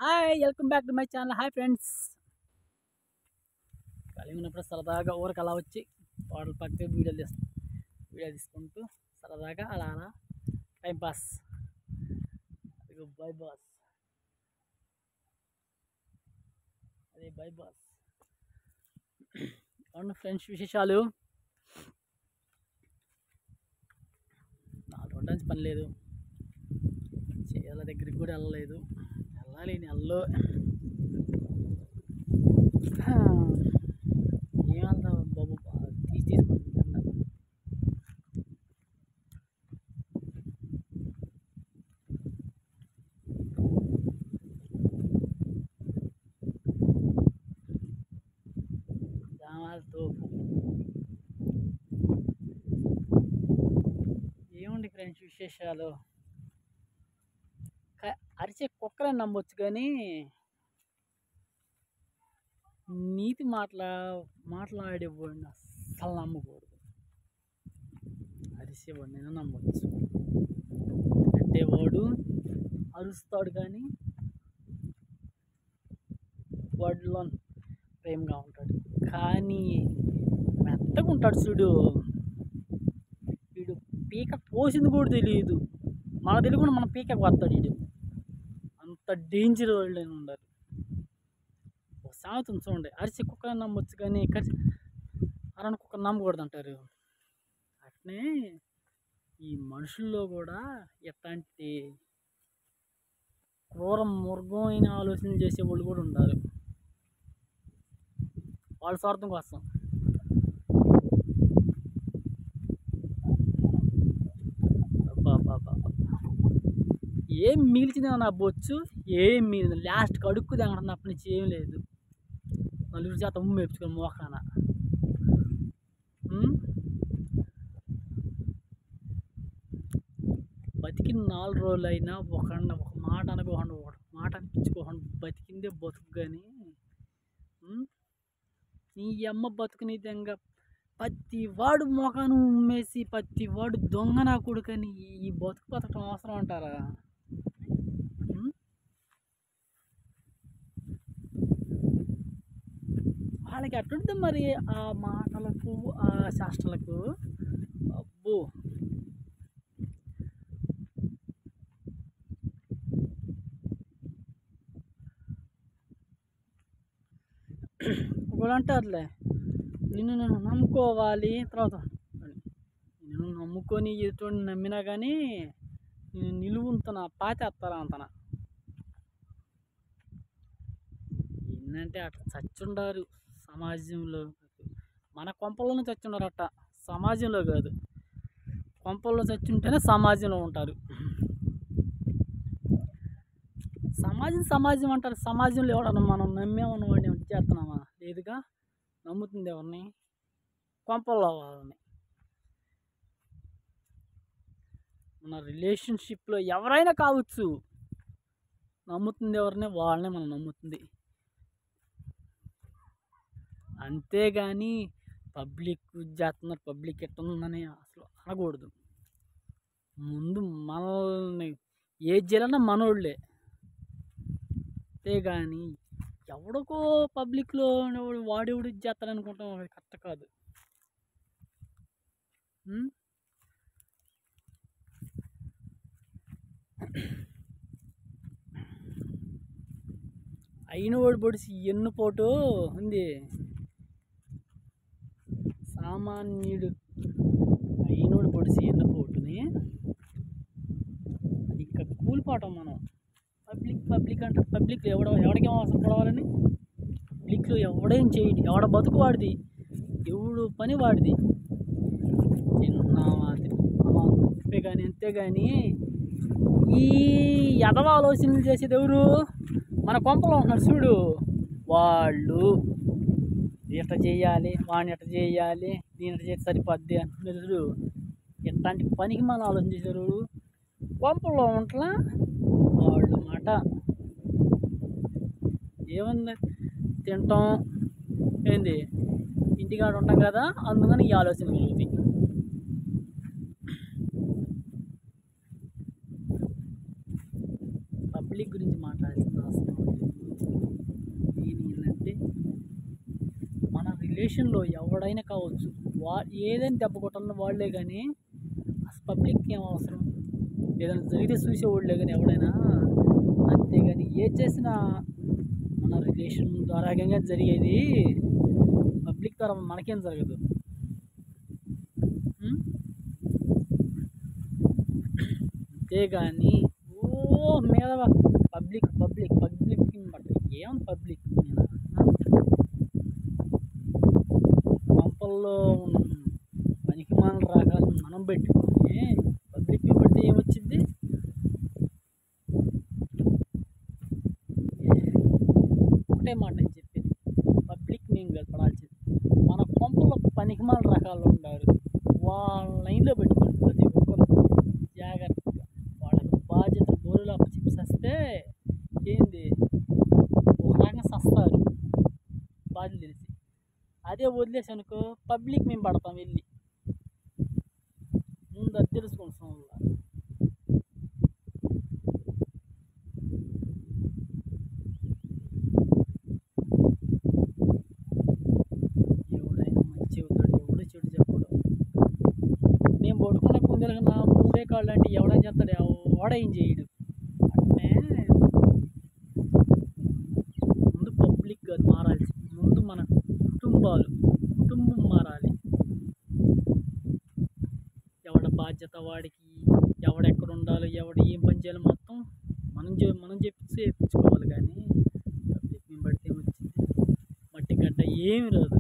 Hi welcome back to my channel. Hi friends, ఖాళీగా ఉన్నప్పుడు సరదాగా ఊరికి అలా వచ్చి వాటర్ పక్కకి వీడియో తీసుకుంటూ సరదాగా అలా అలా టైం పాస్. బై బాస్, అదే బై బాస్. అవును ఫ్రెండ్స్, విశేషాలు 4 రోజుల నుంచి పని లేదు, చేయాల దగ్గరికి కూడా వెళ్ళలేదు. వెళ్ళాలి నెలలో. ఏమంతా బాబు తీసుకుంటున్నా. తోపు ఏముంది ఫ్రెండ్స్ విశేషాలు. అరిచే కుక్కలని నమ్మొచ్చు కానీ నీతి మాట్లాడేవాడిని అస్సలు నమ్మకూడదు. అరిసేవాడినైనా నమ్మొచ్చు, అంటే వాడు అరుస్తాడు కానీ వాడిలో ప్రేమగా ఉంటాడు. కానీ మెత్తగా ఉంటాడు చూడు, వీడు పీక పోసింది కూడా తెలియదు, మన తెలియకుండా మన పీకకు వస్తాడు వీడు. అంత డేంజర్ వాళ్ళు ఉండరు. సామెత చూడండి, అరిసే కుక్కని నమ్మొచ్చు కానీ అరని కుక్కని నమ్మకూడదు అంటారు. అట్నే ఈ మనుషుల్లో కూడా ఎట్లాంటి క్రూర మృగమైన ఆలోచన చేసే వాళ్ళు కూడా ఉన్నారు, వాళ్ళ స్వార్థం కోసం. ఏం మిగిల్చింది నా బొచ్చు, ఏం మిగిలింది లాస్ట్కి అడుక్కు తెగనప్పటి నుంచి ఏం లేదు. నలుగురు చేత ఉమ్ము వేపించుకొని మోకాన. బతికిన 4 రోజులు అయినా ఒక మాట అనుకోకుండా, ఒక మాట అనిపించుకోకుండా బతికిందే బతుకు. కానీ నీ అమ్మ బతుకు నీ విధంగా ప్రతి వాడు మోకాను ఉమ్మేసి ప్రతి వాడు దొంగ నా కొడుకని ఈ బతకటం అవసరం అంటారా? వాళ్ళకి ఎట్లుంటుంది మరి ఆ మాటలకు, ఆ శాస్త్రాలకు. అబ్బో, ఒకళ్ళు అంటారులే, నేను నమ్ముకోవాలి, తర్వాత నేను నమ్ముకొని ఎటువంటి నమ్మినా కానీ నేను నిలువుంతన పాతేస్తారా అంతన. ఏంటంటే అట్లా చచ్చుండారు సమాజంలో. మన కొంపల్లోనే చచ్చుండారు, అట్ట సమాజంలో కాదు. కొంపల్లో చచ్చుంటేనే సమాజంలో ఉంటారు. సమాజం అంటారు. సమాజంలో ఎవడన్నా మనం నమ్మేమన్న వాడిని ఏమైనా చేస్తున్నామా? లేదుగా. నమ్ముతుంది ఎవరిని? కొంపల్లో వాళ్ళని. మన రిలేషన్షిప్లో ఎవరైనా కావచ్చు, నమ్ముతుంది ఎవరిని? వాళ్ళనే మనం నమ్ముతుంది. అంతేగాని పబ్లిక్ చేస్తున్నారు, పబ్లిక్ ఎట్టుందని అసలు అనకూడదు. ముందు మనల్ని ఏది చేయాలన్నా మనోళ్ళే, అంతేగాని ఎవడికో పబ్లిక్లో వాడెవడు చేస్తాడనుకుంటాం, అది కరెక్ట్ కాదు. అయినవాడు పొడిసి ఎన్ను పోటు ఉంది. సామాన్యుడు అయినోడు పొడిసి ఎన్ను పోటుని ఇక్కడ కూలిపోవటం. మనం పబ్లిక్ అంటారు. పబ్లిక్లో ఎవడికేం అవసరం పడవాలని? పబ్లిక్లో ఎవడేం చేయడు, ఎవడ బతుకు వాడిది, ఎవడు పని వాడిది. చిన్న కానీ అంతేగాని ఈ ఎదవ ఆలోచనలు చేసేది ఎవరు? మన కొంపలో ఉంటున్నారు చూడు, వాళ్ళు ఎట్లా చేయాలి, వాడిని ఎట్లా చేయాలి, దీని ఎట్లా చేస్తే సరిపోద్ది అంటున్నారు చూడు. ఎట్లాంటి పనికి మనం ఆలోచన చేశారు కొంపలో ఉంటలా వాళ్ళు మాట. ఏముంది, తింటాం ఏంది, ఇంటికాడ ఉంటాం కదా, అందుకని ఈ ఆలోచన కలుగుతాయి. పబ్లిక్ గురించి మాట్లాడాల్సిన అవసరం రిలేషన్లో ఎవడైనా కావచ్చు, ఏదైనా దెబ్బ కొట్టాలన్న వాళ్ళే కానీ అసలు పబ్లిక్కి ఏం అవసరం? ఏదైనా జరిగితే చూసేవాళ్ళే కానీ ఎవడైనా, అంతేగాని ఏది చేసినా మన రిలేషన్ ద్వారాగా జరిగేది, పబ్లిక్ ద్వారా మనకేం జరగదు. ఉం? అంతేగాని మీద పబ్లిక్ పబ్లిక్ పబ్లిక్ బట్ ఏం పబ్లిక్ పంపల్లో పనికి మన రకాలు మనం పెట్టుకొని పబ్లిక్ పెడితే ఏమొచ్చింది? ఒకటే మాట నేను చెప్పేది, పబ్లిక్ మేము పడాల్సింది. మన పంపల్లో పనికి మన రకాలు ఉండారు, వాళ్ళ లైన్లో పెట్టుకోండి. ప్రతి ఒక్కరు జాగ్రత్తగా వాళ్ళకి బాధ్యత బోరులో అప్పచెప్పేస్తే ఏంది ఒక రకంగా సస్తారు బాధ్యత తెలిసి. అదే వదిలేసి అనుకో పబ్లిక్ మేము పడతాం వెళ్ళి. ముందు అది తెలుసుకుంటాం. ఎవడైనా మంచి చెబుతాడు, ఎవడు చెడు చెప్పడు. నేను పడుకునే కుందేలుగా నా మూడే కాళ్ళు అంటే ఎవడైనా చేస్తాడు, ఎవడేం చేయడు. అంటే ముందు పబ్లిక్ అది మారాల్సి, ముందు మన కుటుంబం మారాలి. ఎవడ బాధ్యత వాడికి, ఎవడెక్కడ ఉండాలో, ఎవడు ఏం పని చేయాలో మొత్తం మనం చెప్పించుకోవాలి. కానీ పబ్లిక్ మేము పడితే ఏమొచ్చింది? మట్టి గడ్డ ఏమి రాదు.